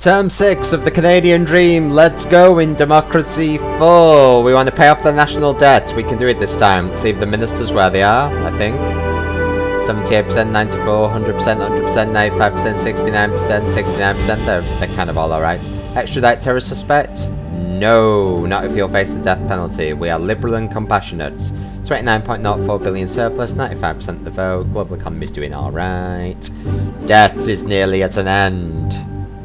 Term 6 of the Canadian Dream. Let's go in Democracy 4. We want to pay off the national debt. We can do it this time. Let's leave the ministers where they are, I think. 78%, 94, 100%, 100%, 95%, 69%, 69%. They're kind of all alright. Extradite terrorist suspects? No, not if you'll face the death penalty. We are liberal and compassionate. 29.04 billion surplus, 95% of the vote. Global economy is doing alright. Debt is nearly at an end.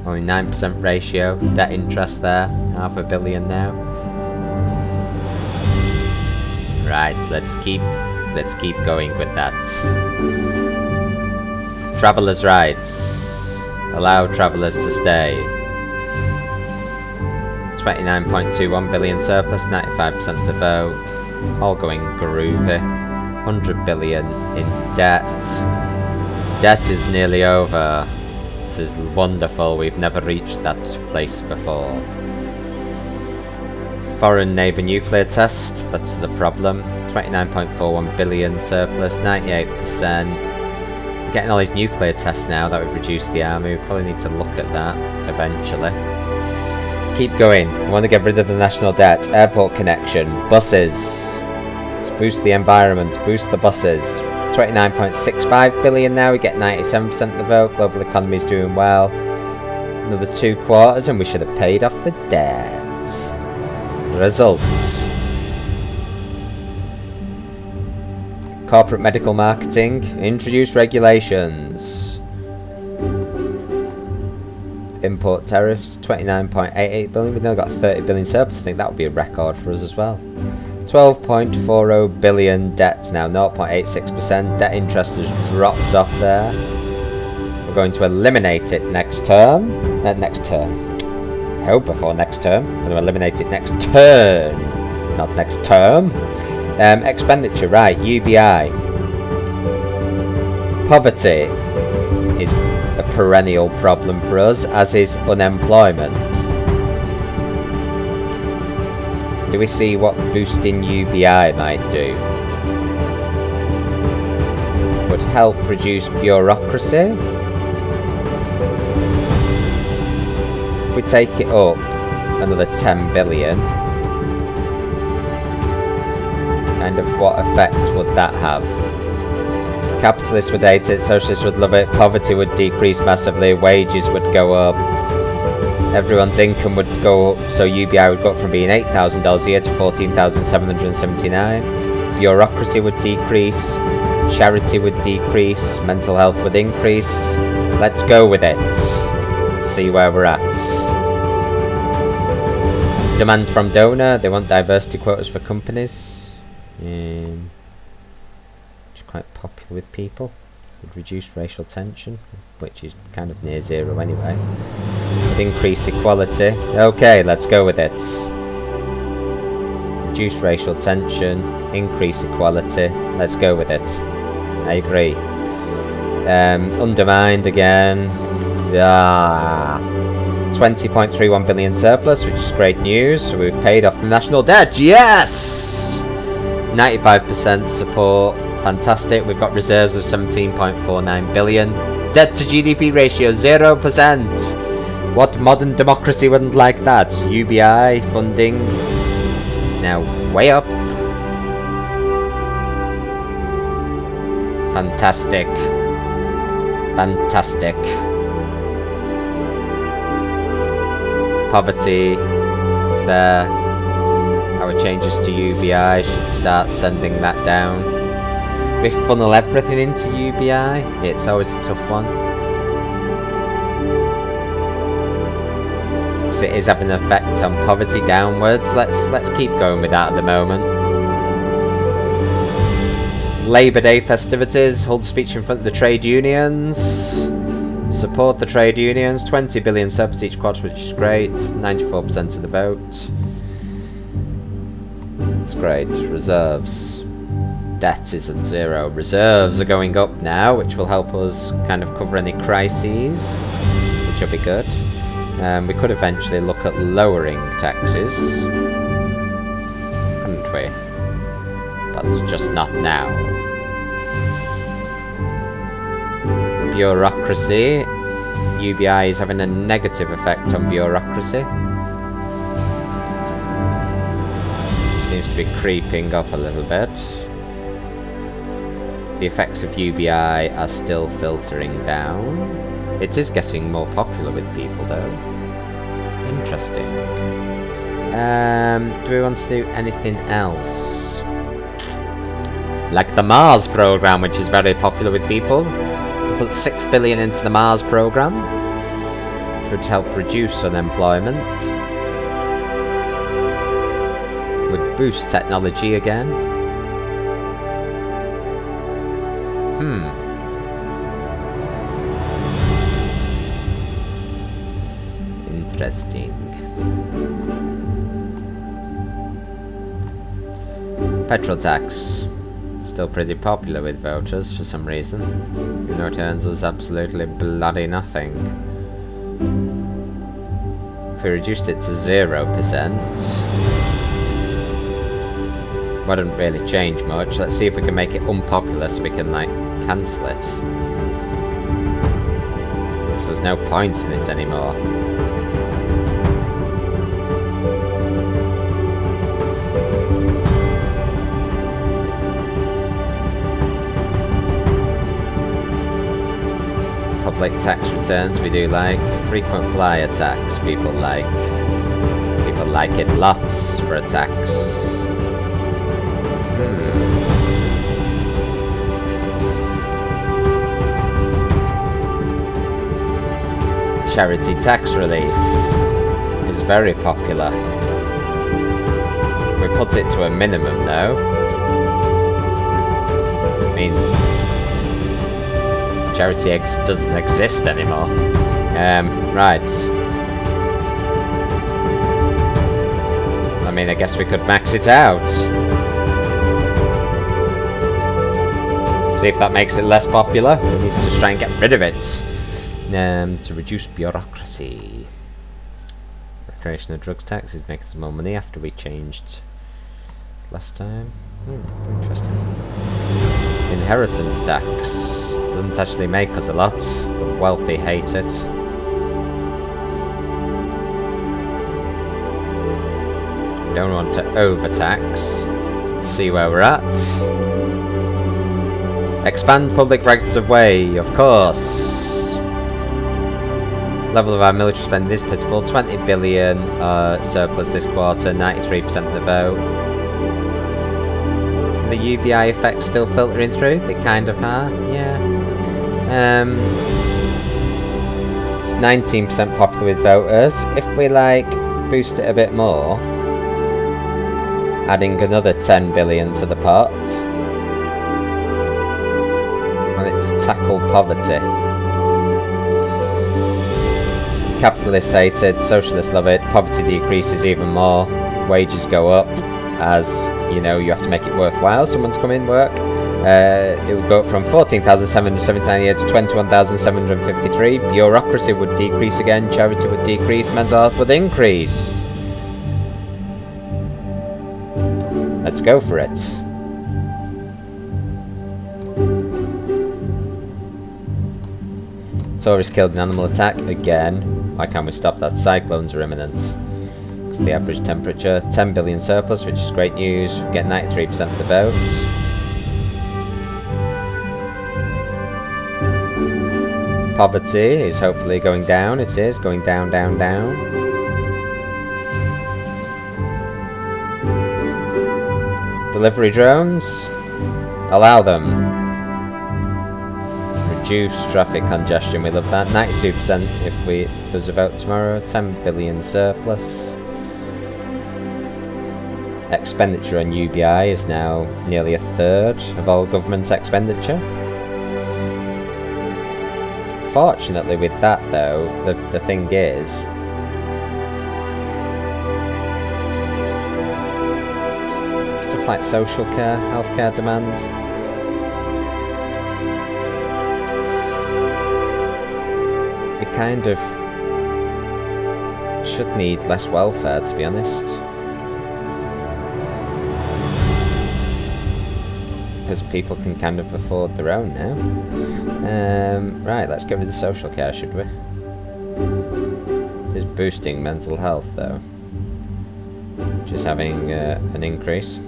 Only 9% ratio. Debt interest there. $500 million now. Right, let's keep going with that. Travelers' rights. Allow travelers to stay. 29.21 billion surplus, 95% of the vote. All going groovy. 100 billion in debt. Debt is nearly over. This is wonderful. We've never reached that place before. Foreign neighbour nuclear test. That is a problem. 29.41 billion surplus, 98%. Getting all these nuclear tests now that we've reduced the army. We probably need to look at that eventually. Let's keep going. We want to get rid of the national debt. Airport connection. Buses. Let's boost the environment. Boost the buses. 29.65 billion now. We get 97% of the vote. Global economy is doing well. Another 2 quarters and we should have paid off the debt. Results. Corporate medical marketing. Introduce regulations. Import tariffs. 29.88 billion. We've now got 30 billion surplus. I think that would be a record for us as well. 12.40 billion debts now. 0.86%. Debt interest has dropped off there. We're going to eliminate it next term. Oh, before next term. We're going to eliminate it next turn. Not next term. Expenditure, right, UBI. Poverty is a perennial problem for us, as is unemployment. Do we see what boosting UBI might do? Would help reduce bureaucracy. If we take it up another 10 billion, kind of what effect would that have? Capitalists would hate it, socialists would love it, poverty would decrease massively, wages would go up, everyone's income would go up, so UBI would go up from being $8,000 a year to $14,779. Bureaucracy would decrease, charity would decrease, mental health would increase. Let's go with it. Let's see where we're at. Demand from donor, they want diversity quotas for companies. Which is quite popular with people. Would reduce racial tension, which is kind of near zero anyway. Would increase equality. Okay, let's go with it. Reduce racial tension, increase equality. Let's go with it. I agree. Undermined again. 20.31 billion surplus, which is great news. So we've paid off the national debt. Yes! 95% support. Fantastic. We've got reserves of 17.49 billion. Debt to GDP ratio 0%. What modern democracy wouldn't like that? UBI funding is now way up. Fantastic. Fantastic. Poverty is there. Our changes to UBI should start sending that down. We funnel everything into UBI. It's always a tough one. Because it is having an effect on poverty downwards. Let's keep going with that at the moment. Labour Day festivities. Hold speech in front of the trade unions. Support the trade unions. 20 billion surplus each quarter, which is great. 94% of the vote. That's great. Reserves. Debt is at 0. Reserves are going up now, which will help us kind of cover any crises, which will be good. We could eventually look at lowering taxes, couldn't we? That's just not now. Bureaucracy. UBI is having a negative effect on bureaucracy. Seems to be creeping up a little bit. The effects of UBI are still filtering down. It is getting more popular with people though. Interesting. Do we want to do anything else? Like the Mars program, which is very popular with people. We put 6 billion into the Mars program, which would help reduce unemployment. Would boost technology again. Interesting. Petrol tax. Still pretty popular with voters for some reason. Even though it earns us absolutely bloody nothing. If we reduced it to 0%, wouldn't really change much. Let's see if we can make it unpopular so we can, like, cancel it. Because there's no point in it anymore. Public tax returns we do like. Frequent flyer tax people like. People like it lots for a tax. Charity tax relief is very popular. We put it to a minimum though. I mean, charity doesn't exist anymore. Right. I mean, I guess we could max it out. See if that makes it less popular. We need to just try and get rid of it. To reduce bureaucracy. Recreational drugs tax is making some more money after we changed last time. Interesting. Inheritance tax doesn't actually make us a lot, but wealthy hate it. We don't want to overtax. See where we're at. Expand public rights of way, of course. Level of our military spending is pitiful. 20 billion surplus this quarter, 93% of the vote. The UBI effects still filtering through? They kind of are, yeah. It's 19% popular with voters. If we, like, boost it a bit more, adding another 10 billion to the pot, and it's tackle poverty. Capitalists hate it, socialists love it, poverty decreases even more, wages go up, as, you know, you have to make it worthwhile, someone's come in work. It would go up from 14,779 a year to 21,753, bureaucracy would decrease again, charity would decrease, mental health would increase. Let's go for it. Tourists killed in animal attack again. Why can't we stop that? Cyclones are imminent. It's the average temperature. 10 billion surplus, which is great news. We get 93% of the votes. Poverty is hopefully going down. It is going down, down, down. Delivery drones. Allow them. Reduce traffic congestion, we love that. 92% if there's a vote tomorrow. 10 billion surplus. Expenditure on UBI is now nearly a third of all government's expenditure. Fortunately with that though, the thing is, stuff like social care, healthcare demand, kind of should need less welfare, to be honest, because people can kind of afford their own now. Right, let's get rid of social care, should we? Is boosting mental health though. Just having an increase.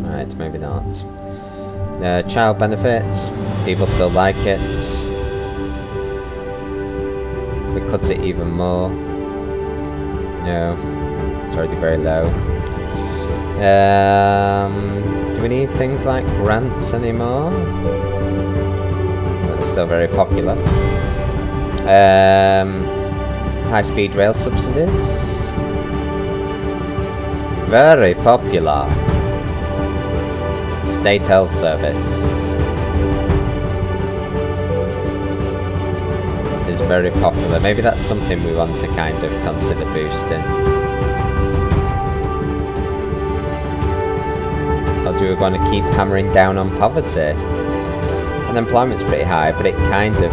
Right, maybe not. Child benefits. People still like it. If we cut it even more. No, it's already very low. Do we need things like grants anymore? That's still very popular. High-speed rail subsidies. Very popular. State health service is very popular. Maybe that's something we want to kind of consider boosting. Or do we want to keep hammering down on poverty? Unemployment's pretty high, but it kind of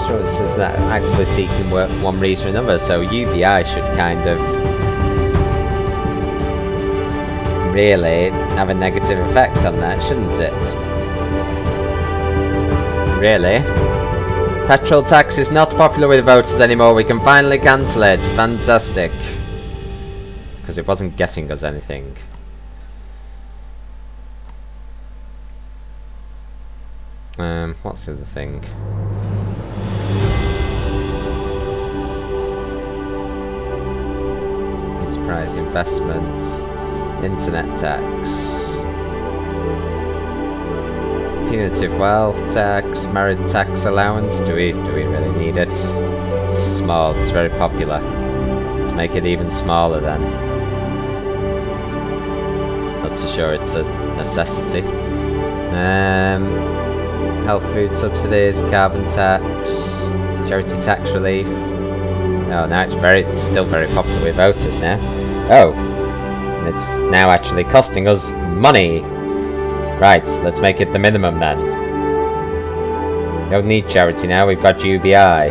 just says that actively seeking work for one reason or another, so UBI should kind of really have a negative effect on that, shouldn't it? Really? Petrol tax is not popular with voters anymore. We can finally cancel it. Fantastic. Because it wasn't getting us anything. What's the other thing? Enterprise investment, internet tax, punitive wealth tax, married tax allowance. Do we really need it? It's small. It's very popular. Let's make it even smaller then. Let's assure it's a necessity. Health food subsidies, carbon tax, charity tax relief. Oh, now it's still very popular with voters now. Oh, and it's now actually costing us money. Right, let's make it the minimum then. We don't need charity now, we've got UBI.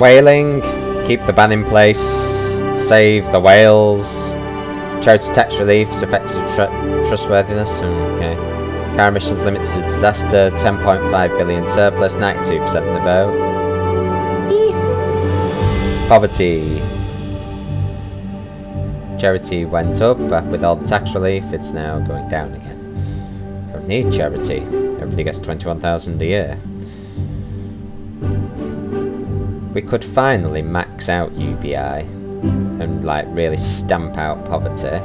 Whaling, keep the ban in place. Save the whales. Charity tax relief is effective trustworthiness. Okay. Car emissions limits to disaster. 10.5 billion surplus. 92% of the vote. Poverty. Charity went up, but with all the tax relief, it's now going down again. Don't need charity. Everybody gets 21,000 a year. We could finally max out UBI and like really stamp out poverty.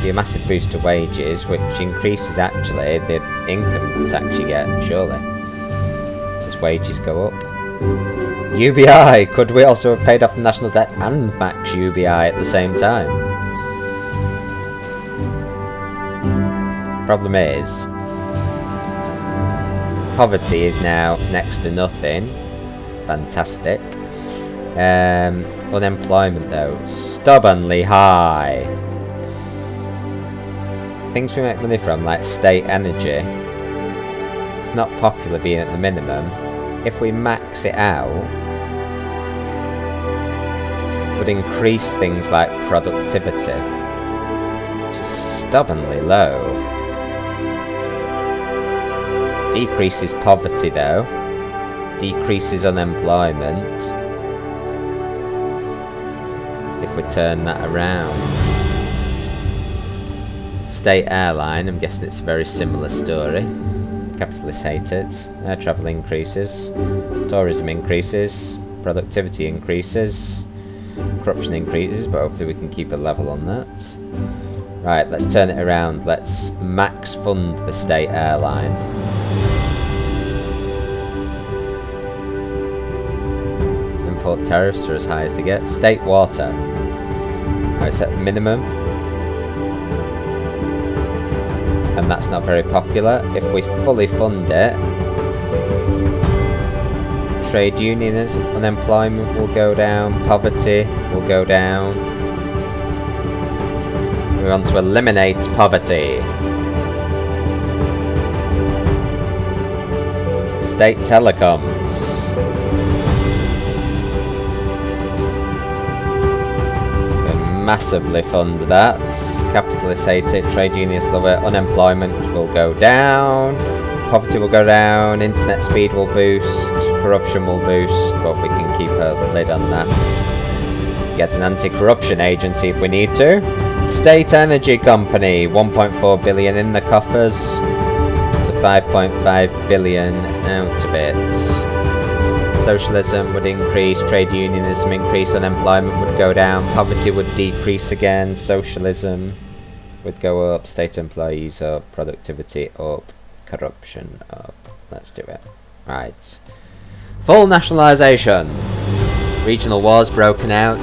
Be a massive boost to wages, which increases actually the income tax you get, surely, as wages go up. UBI! Could we also have paid off the national debt and max UBI at the same time? Problem is, poverty is now next to nothing. Fantastic. Unemployment though, stubbornly high. Things we make money from, like state energy, it's not popular being at the minimum. If we max it out, it would increase things like productivity, which is stubbornly low. Decreases poverty though, decreases unemployment. If we turn that around. State airline, I'm guessing it's a very similar story. Capitalists hate it. Air travel increases. Tourism increases. Productivity increases. Corruption increases, but hopefully we can keep a level on that. Right, let's turn it around. Let's max fund the state airline. Import tariffs are as high as they get. State water. Right, it's at minimum. And that's not very popular. If we fully fund it, trade unionism, unemployment will go down, poverty will go down. We want to eliminate poverty. State telecoms. We can massively fund that. Capitalists hate it, trade unions love it, unemployment will go down, poverty will go down, internet speed will boost, corruption will boost, but we can keep a lid on that. Get an anti-corruption agency if we need to. State Energy Company, 1.4 billion in the coffers to 5.5 billion out of it. Socialism would increase, trade unionism increase, unemployment would go down, poverty would decrease again, socialism would go up, state employees up, productivity up, corruption up. Let's do it. Right. Full nationalisation. Regional wars broken out.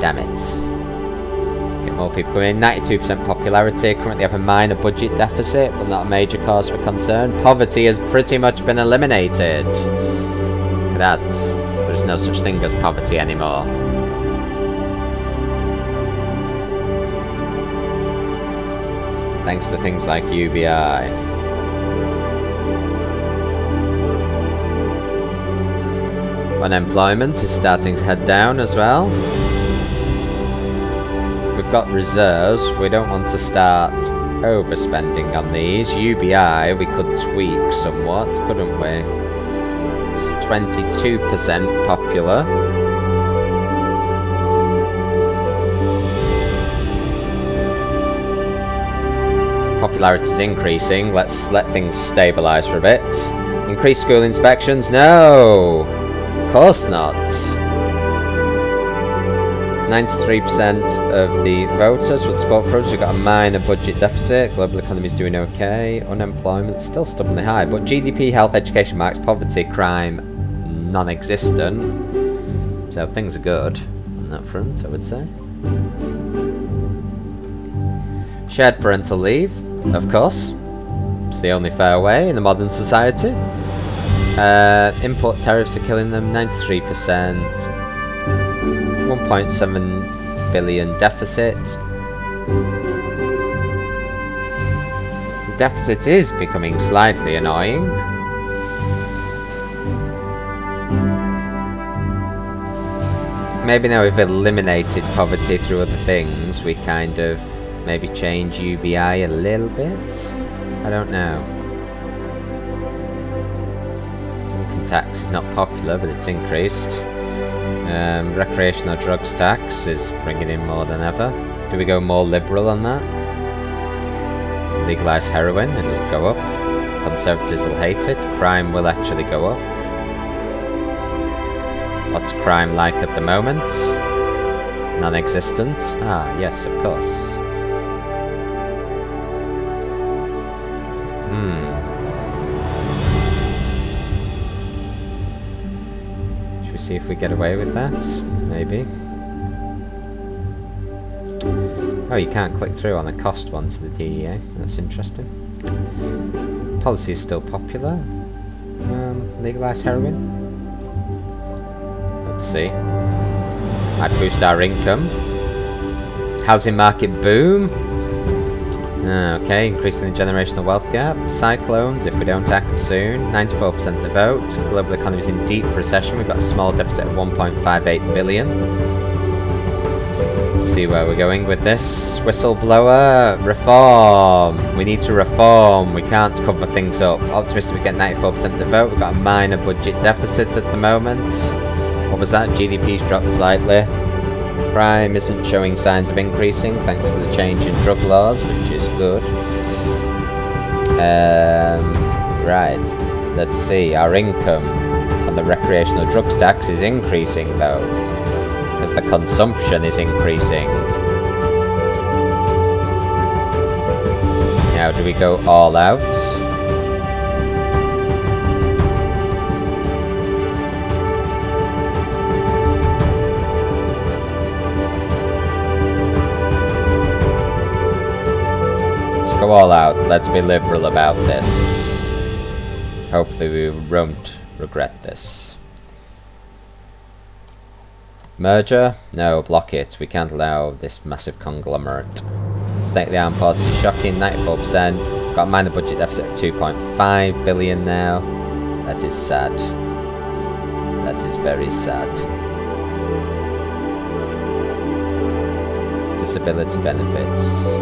Damn it. Get more people coming in. 92% popularity. Currently have a minor budget deficit, but not a major cause for concern. Poverty has pretty much been eliminated. There's no such thing as poverty anymore. Thanks to things like UBI. Unemployment is starting to head down as well. We've got reserves. We don't want to start overspending on these. UBI we could tweak somewhat, couldn't we? It's 22% popular. Popularity is increasing. Let's let things stabilise for a bit. Increase school inspections? No! Of course not. 93% of the voters would support for us. We've got a minor budget deficit. Global economy is doing okay. Unemployment still stubbornly high. But GDP, health, education marks, poverty, crime, non-existent. So things are good on that front, I would say. Shared parental leave, of course. It's the only fair way in a modern society. Import tariffs are killing them, 93%. 1.7 billion deficit. The deficit is becoming slightly annoying. Maybe now we've eliminated poverty through other things, we kind of maybe change UBI a little bit? I don't know. Income tax is not popular, but it's increased. Recreational drugs tax is bringing in more than ever. Do we go more liberal on that? Legalise heroin, it'll go up. Conservatives will hate it. Crime will actually go up. What's crime like at the moment? Non-existent? Ah, yes, of course. See if we get away with that, maybe. Oh, you can't click through on the cost one to the DEA. That's interesting. Policy is still popular. Legalise heroin. Let's see. Might boost our income. Housing market boom. Okay, increasing the generational wealth gap. Cyclones, if we don't act soon. 94% of the vote. Global economy is in deep recession. We've got a small deficit of 1.58 billion. Let's see where we're going with this. Whistleblower. Reform. We need to reform. We can't cover things up. Optimistic we get 94% of the vote. We've got a minor budget deficit at the moment. What was that? GDP's dropped slightly. Crime isn't showing signs of increasing thanks to the change in drug laws, which is good. Right, let's see. Our income on the recreational drugs tax is increasing though, as the consumption is increasing. Now, do we go all out? Go all out. Let's be liberal about this. Hopefully we won't regret this. Merger? No, block it. We can't allow this massive conglomerate. State of the armed forces is shocking, 94%. Got a minor budget deficit of 2.5 billion now. That is sad. That is very sad. disability benefits.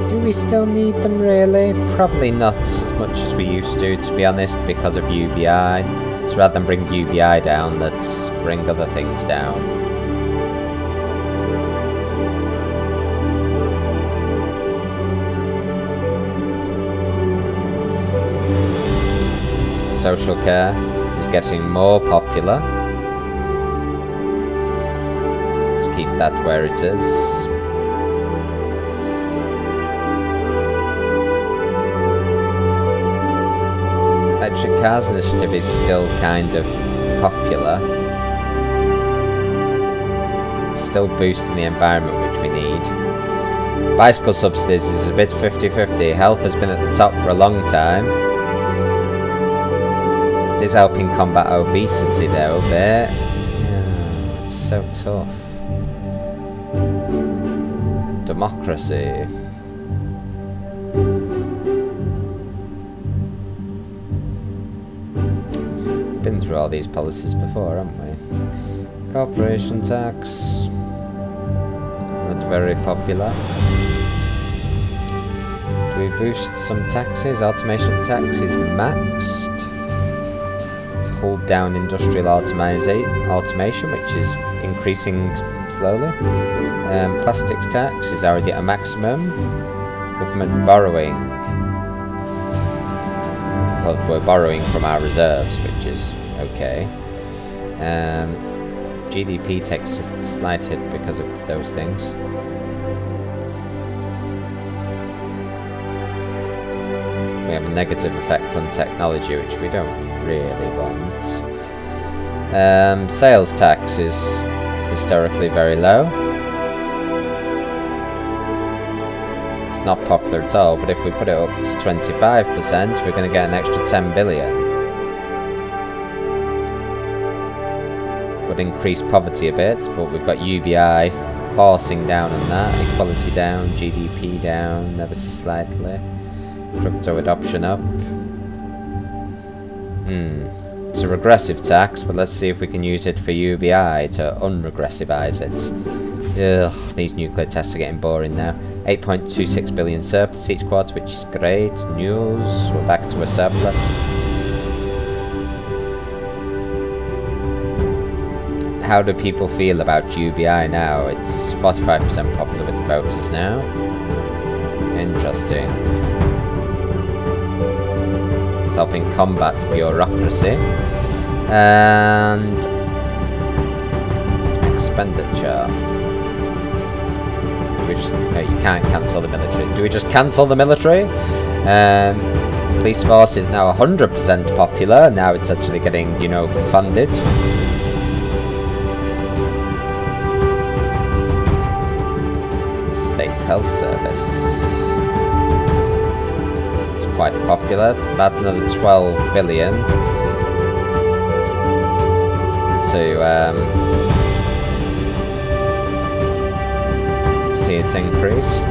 Do we still need them really? Probably not as much as we used to be honest, because of UBI. So rather than bring UBI down, let's bring other things down. Social care is getting more popular. Let's keep that where it is. Electric cars initiative is still kind of popular. Still boosting the environment, which we need. Bicycle subsidies is a bit 50-50. Health has been at the top for a long time. It is helping combat obesity though, a bit. Yeah, so tough. Democracy. Been through all these policies before, haven't we? Corporation tax. Not very popular. Do we boost some taxes? Automation tax is maxed. Let's hold down industrial automation, which is increasing slowly. Plastics tax is already at a maximum. Government borrowing. Well, we're borrowing from our reserves, which is okay. GDP takes a slight hit because of those things. We have a negative effect on technology, which we don't really want. Sales tax is historically very low. Not popular at all, but if we put it up to 25%, we're going to get an extra 10 billion. Would increase poverty a bit, but we've got UBI forcing down on that. Equality down, GDP down, ever so slightly. Crypto adoption up. It's a regressive tax, but let's see if we can use it for UBI to unregressivize it. Ugh, these nuclear tests are getting boring now. 8.26 billion surplus each quarter, which is great news. We're back to a surplus. How do people feel about UBI now? It's 45% popular with the voters now. Interesting. It's helping combat bureaucracy. And expenditure. We just, no, you can't cancel the military. Do we just cancel the military? Police force is now 100% popular. Now it's actually getting, you know, funded. State health service. It's quite popular. About another 12 billion to it's increased.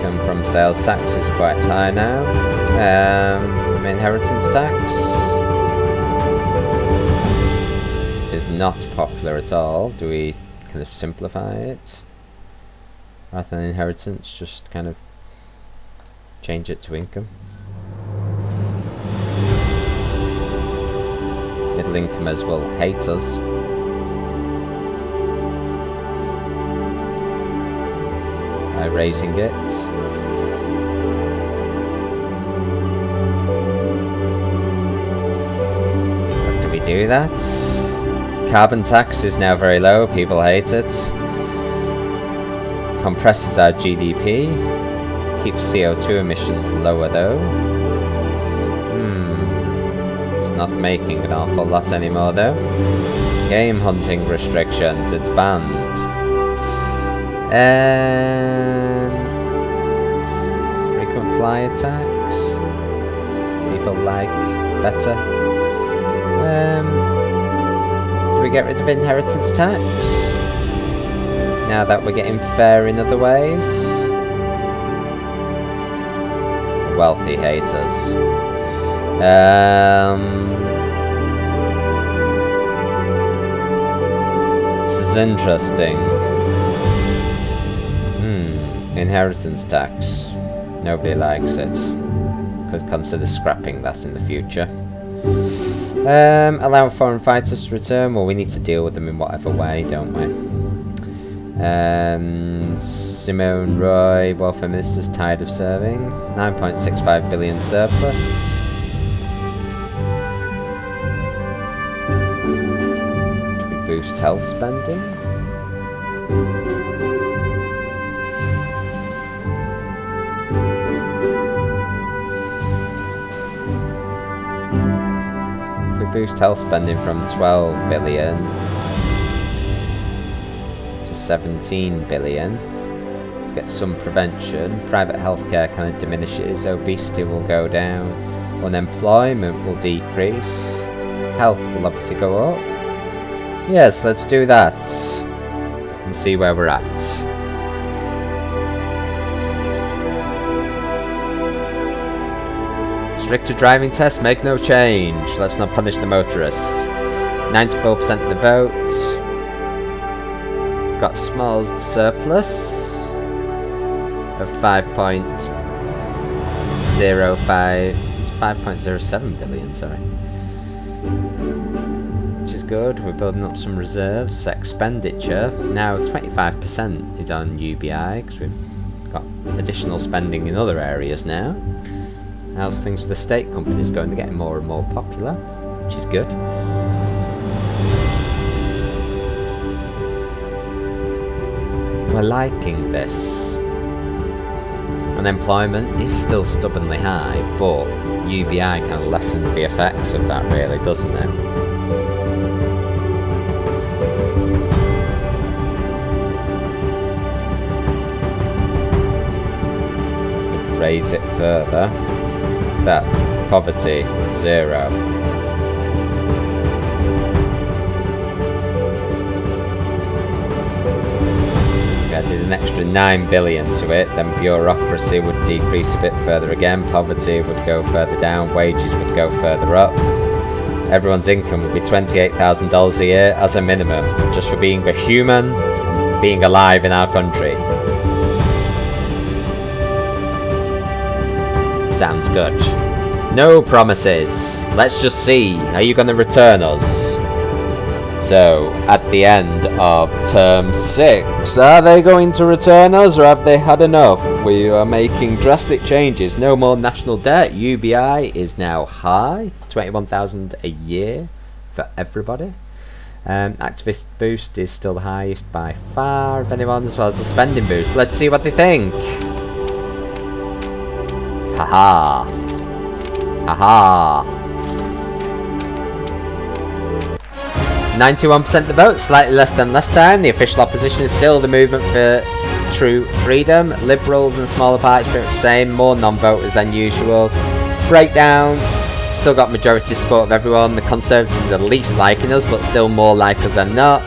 Come from sales tax is quite high now. Inheritance tax is not popular at all. Do we kind of simplify it? Rather than inheritance, just kind of change it to income. Middle incomers will hate us. By raising it. But do we do that? Carbon tax is now very low, people hate it. Compresses our GDP. Keeps CO2 emissions lower though. It's not making an awful lot anymore though. Game hunting restrictions, it's banned. Frequent flyer tax. People like better. Do we get rid of inheritance tax? Now that we're getting fair in other ways? Wealthy haters. is interesting. Inheritance tax. Nobody likes it. Could consider scrapping that in the future. Allow foreign fighters to return. Well, we need to deal with them in whatever way, don't we? Simone Roy, welfare minister's tired of serving. 9.65 billion surplus. Do we boost health spending? If we boost health spending from 12 billion to 17 billion, get some prevention. Private healthcare kind of diminishes. Obesity will go down. Unemployment will decrease. Health will obviously go up. Yes, let's do that and see where we're at. Stricter driving tests make no change. Let's not punish the motorists. 94% of the vote. We've got small surplus of 5.07 billion, sorry. Which is good. We're building up some reserves. Expenditure now 25% is on UBI because we've got additional spending in other areas now. How's things with the state companies going? They're getting more and more popular, which is good. We're liking this. Unemployment is still stubbornly high, but UBI kind of lessens the effects of that, really, doesn't it? Raise it further. That poverty 0. If I did an extra 9 billion to it, then bureaucracy would decrease a bit further again, poverty would go further down, wages would go further up. Everyone's income would be $28,000 a year as a minimum, just for being a human and being alive in our country. Sounds good. No promises. Let's just see. Are you going to return us? So, at the end of term 6, are they going to return us or have they had enough? We are making drastic changes. No more national debt. UBI is now high. 21,000 a year for everybody. Activist boost is still the highest by far of anyone, as well as the spending boost. Let's see what they think. Haha. Haha. 91% of the vote, slightly less than last time. The official opposition is still the Movement for True Freedom. Liberals and smaller parties pretty much the same. More non-voters than usual. Breakdown. Still got majority support of everyone. The Conservatives are the least liking us, but still more like us than not.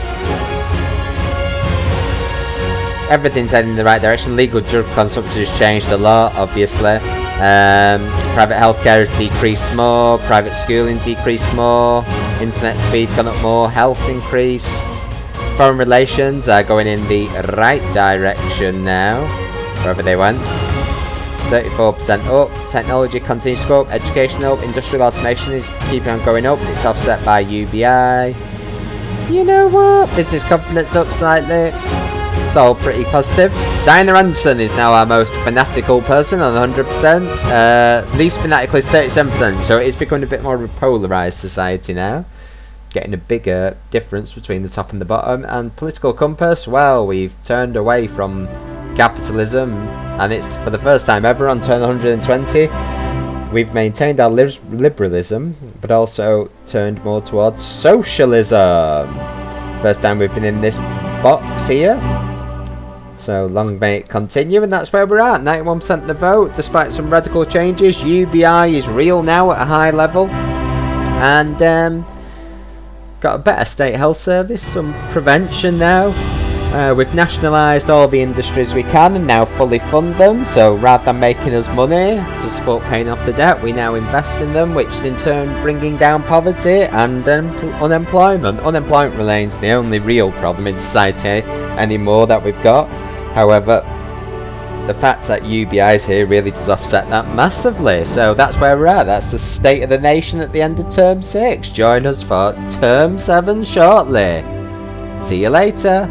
Everything's heading in the right direction. Legal drug consumption has changed a lot, obviously. Private healthcare has decreased more. Private schooling decreased more. Internet speed's gone up more. Health's increased. Foreign relations are going in the right direction now, wherever they went. 34% up. Technology continues to go up. Education up. Industrial automation is keeping on going up. It's offset by UBI. You know what? Business confidence up slightly. It's all pretty positive. Diana Anderson is now our most fanatical person on 100%. Least fanatical is 37%, so it is becoming a bit more of a polarised society now. Getting a bigger difference between the top and the bottom. And political compass, well, we've turned away from capitalism, and it's for the first time ever on turn 120. We've maintained our liberalism, but also turned more towards socialism. First time we've been in this box here. So long may it continue, and that's where we're at. 91% of the vote, despite some radical changes. UBI is real now at a high level. And got a better state health service, some prevention now. We've nationalised all the industries we can and now fully fund them, so rather than making us money to support paying off the debt, we now invest in them, which is in turn bringing down poverty and unemployment. Unemployment remains the only real problem in society anymore that we've got. However, the fact that UBI is here really does offset that massively. So that's where we're at. That's the state of the nation at the end of Term 6. Join us for Term 7 shortly. See you later.